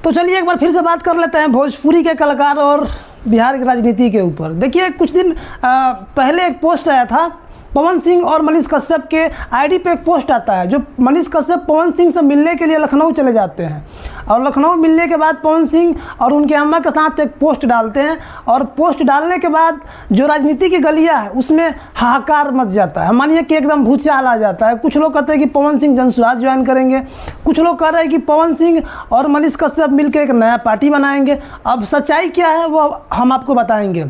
तो चलिए एक बार फिर से बात कर लेते हैं भोजपुरी के कलाकार और बिहार की राजनीति के ऊपर। देखिए कुछ दिन पहले एक पोस्ट आया था पवन सिंह और मनीष कश्यप के आईडी पे। एक पोस्ट आता है जो मनीष कश्यप पवन सिंह से मिलने के लिए लखनऊ चले जाते हैं और लखनऊ मिलने के बाद पवन सिंह और उनके अम्मा के साथ एक पोस्ट डालते हैं और पोस्ट डालने के बाद जो राजनीति की गलियां है उसमें हाहाकार मच जाता है। मानिए कि एकदम भूचाल आ जाता है। कुछ लोग कहते हैं कि पवन सिंह जनसुराज ज्वाइन करेंगे, कुछ लोग कह रहे हैं कि पवन सिंह और मनीष कश्यप मिलकर एक नया पार्टी बनाएंगे। अब सच्चाई क्या है वो हम आपको बताएंगे।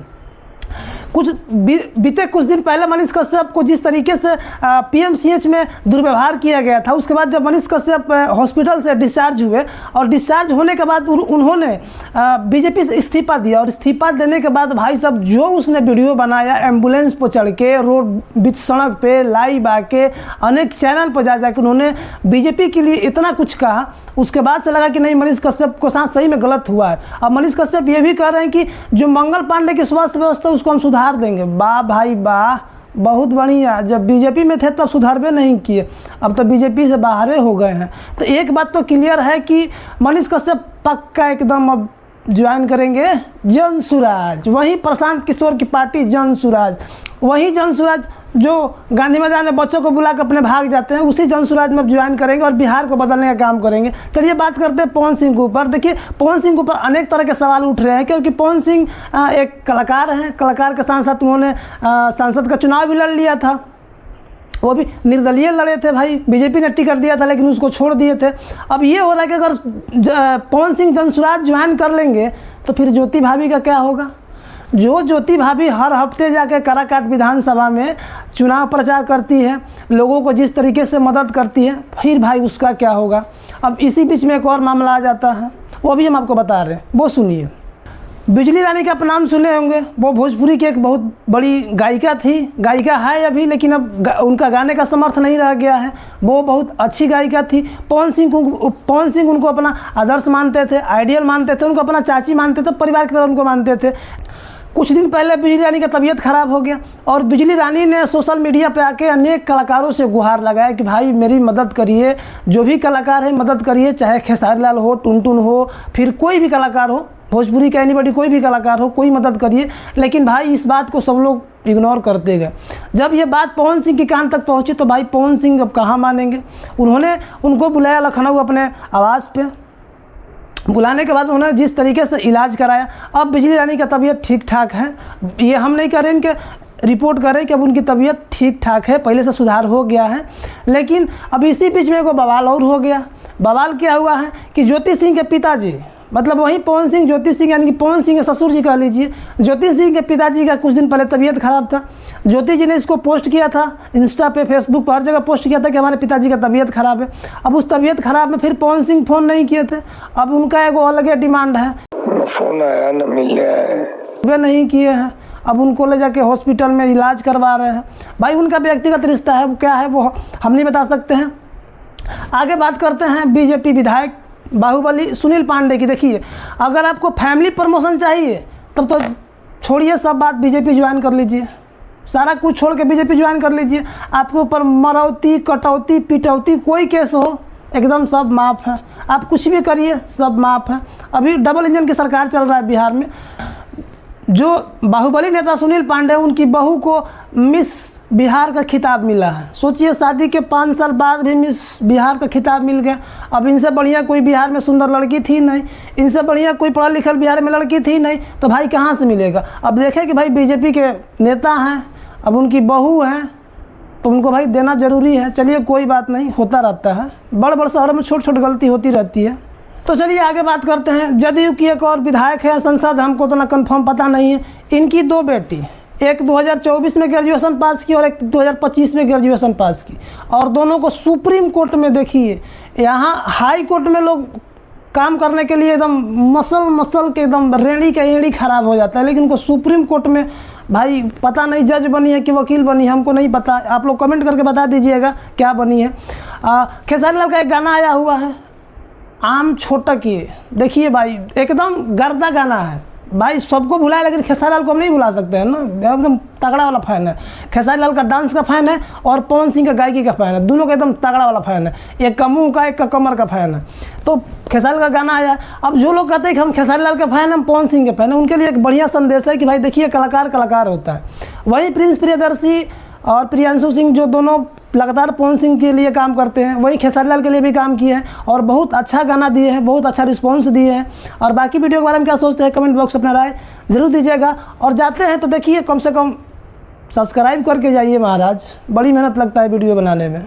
बीते कुछ दिन पहले मनीष कश्यप को जिस तरीके से पीएमसीएच में दुर्व्यवहार किया गया था, उसके बाद जब मनीष कश्यप हॉस्पिटल से डिस्चार्ज हुए और डिस्चार्ज होने के बाद उन्होंने बीजेपी से इस्तीफा दिया और इस्तीफा देने के बाद भाई साहब जो उसने वीडियो बनाया एम्बुलेंस पर चढ़ के, रोड बीच सड़क पे लाइव आके, अनेक चैनल पर जा जाके उन्होंने बीजेपी के लिए इतना कुछ कहा, उसके बाद से लगा कि नहीं मनीष कश्यप को साथ सही में गलत हुआ है। अब मनीष कश्यप ये भी कह रहे हैं कि जो मंगल पांडे की स्वास्थ्य व्यवस्था उसको हम सुधार देंगे। वाह भाई वाह, बहुत बढ़िया। जब बीजेपी में थे तब सुधारबे नहीं किए, अब तो बीजेपी से बाहर हो गए हैं। तो एक बात तो क्लियर है कि मनीष कश्यप पक्का एकदम अब ज्वाइन करेंगे जनसुराज, वही प्रशांत किशोर की पार्टी जनसुराज, वही जनसुराज जो गांधी मैदान में बच्चों को बुला कर अपने भाग जाते हैं, उसी जनसुराज में ज्वाइन करेंगे और बिहार को बदलने का काम करेंगे। चलिए बात करते हैं पवन सिंह के ऊपर। देखिए पवन सिंह के ऊपर अनेक तरह के सवाल उठ रहे हैं क्योंकि पवन सिंह एक कलाकार हैं। कलाकार के साथ साथ उन्होंने सांसद का चुनाव भी लड़ लिया था, वो भी निर्दलीय लड़े थे भाई, बीजेपी ने टिकट दिया था लेकिन उसको छोड़ दिए थे। अब ये हो रहा है कि अगर पवन सिंह जनसुराज ज्वाइन कर लेंगे तो फिर ज्योति भाभी का क्या होगा। जो ज्योति भाभी हर हफ्ते जाके काराकाट विधानसभा में चुनाव प्रचार करती है, लोगों को जिस तरीके से मदद करती है, फिर भाई उसका क्या होगा। अब इसी बीच में एक और मामला आ जाता है, वो भी हम आपको बता रहे हैं, वो सुनिए। बिजली रानी का आप नाम सुने होंगे, वो भोजपुरी की एक बहुत बड़ी गायिका थी, गायिका है अभी, लेकिन अब उनका गाने का समर्थ नहीं रह गया है। वो बहुत अच्छी गायिका थी। पवन सिंह उनको अपना आदर्श मानते थे, आइडियल मानते थे, उनको अपना चाची मानते थे, परिवार की तरह उनको मानते थे। कुछ दिन पहले बिजली रानी का तबीयत ख़राब हो गया और बिजली रानी ने सोशल मीडिया पे आके अनेक कलाकारों से गुहार लगाया कि भाई मेरी मदद करिए, जो भी कलाकार है मदद करिए, चाहे खेसारी लाल हो, टुनटुन हो, फिर कोई भी कलाकार हो, भोजपुरी का एनीबॉडी कोई भी कलाकार हो, कोई मदद करिए। लेकिन भाई इस बात को सब लोग इग्नोर करते गए। जब ये बात पवन सिंह के कान तक पहुँची तो भाई पवन सिंह अब कहाँ मानेंगे। उन्होंने उनको बुलाया लखनऊ अपने आवास पे, बुलाने के बाद उन्होंने जिस तरीके से इलाज कराया, अब बिजली रानी का तबीयत ठीक ठाक है। ये हम नहीं कह रहे हैं कि रिपोर्ट करें कि अब उनकी तबीयत ठीक ठाक है, पहले से सुधार हो गया है। लेकिन अब इसी बीच में कोई बवाल और हो गया। बवाल क्या हुआ है कि ज्योति सिंह के पिताजी, मतलब वही पवन सिंह, ज्योति सिंह यानी कि पवन सिंह के ससुर जी कह लीजिए, ज्योति सिंह के पिताजी का कुछ दिन पहले तबीयत खराब था। ज्योति जी ने इसको पोस्ट किया था इंस्टा पे, फेसबुक पर, हर जगह पोस्ट किया था कि हमारे पिताजी का तबीयत खराब है। अब उस तबीयत खराब में फिर पवन सिंह फ़ोन नहीं किए थे। अब उनका एक अलग डिमांड है, फ़ोन आया न मिलने आए, वे नहीं किए हैं। अब उनको ले जाके हॉस्पिटल में इलाज करवा रहे हैं। भाई उनका व्यक्तिगत रिश्ता है, वो क्या है वो हम नहीं बता सकते हैं। आगे बात करते हैं बीजेपी विधायक बाहुबली सुनील पांडे की। देखिए अगर आपको फैमिली प्रमोशन चाहिए तब तो छोड़िए सब बात, बीजेपी ज्वाइन कर लीजिए, सारा कुछ छोड़ के बीजेपी ज्वाइन कर लीजिए। आपके ऊपर मरौती, कटौती, पिटौती कोई केस हो एकदम सब माफ़ है, आप कुछ भी करिए सब माफ़ है। अभी डबल इंजन की सरकार चल रहा है बिहार में। जो बाहुबली नेता सुनील पांडे, उनकी बहू को मिस बिहार का खिताब मिला है। सोचिए शादी के 5 साल बाद भी मिस बिहार का खिताब मिल गया। अब इनसे बढ़िया कोई बिहार में सुंदर लड़की थी नहीं, इनसे बढ़िया कोई पढ़ा लिखा बिहार में लड़की थी नहीं, तो भाई कहाँ से मिलेगा। अब देखें कि भाई बीजेपी के नेता हैं, अब उनकी बहू हैं तो उनको भाई देना ज़रूरी है। चलिए कोई बात नहीं, होता रहता है, बड़े बड़े शहरों में छोटी छोटी गलती होती रहती है। तो चलिए आगे बात करते हैं। जदयू की एक और विधायक है संसद, हमको तो ना कंफर्म पता नहीं है। इनकी 2 बेटी, एक 2024 में ग्रेजुएशन पास की और एक 2025 में ग्रेजुएशन पास की, और दोनों को सुप्रीम कोर्ट में, देखिए यहाँ हाई कोर्ट में लोग काम करने के लिए एकदम मसल के एकदम रेड़ी का एड़ी खराब हो जाता है, लेकिन उनको सुप्रीम कोर्ट में भाई पता नहीं जज बनी है कि वकील बनी है, हमको नहीं पता। आप लोग कमेंट करके बता दीजिएगा क्या बनी है। खेसारी लाल का एक गाना आया हुआ है, आम छोटा किए। देखिए भाई एकदम गर्दा गाना है, भाई सबको भुलाए लेकिन खेसारी लाल को हम नहीं भुला सकते हैं ना, एकदम तगड़ा वाला फैन है। खेसारी लाल का डांस का फैन है और पवन सिंह का गायकी का फैन है, दोनों का एकदम तगड़ा वाला फैन है। एक का मुंह का, एक का कमर का फैन है। तो खेसारी लाल का गाना आया, अब जो लोग कहते हैं कि हम खेसारी लाल के फैन, हम पवन सिंह के फैन हैं, उनके लिए एक बढ़िया संदेश है कि भाई देखिए कलाकार कलाकार होता है। वहीं प्रिंस प्रियदर्शी और प्रियांशु सिंह जो दोनों लगातार पवन सिंह के लिए काम करते हैं, वही खेसारी लाल के लिए भी काम किए हैं और बहुत अच्छा गाना दिए हैं, बहुत अच्छा रिस्पांस दिए हैं। और बाकी वीडियो के बारे में क्या सोचते हैं कमेंट बॉक्स अपना राय जरूर दीजिएगा। और जाते हैं तो देखिए कम से कम सब्सक्राइब करके जाइए महाराज, बड़ी मेहनत लगता है वीडियो बनाने में।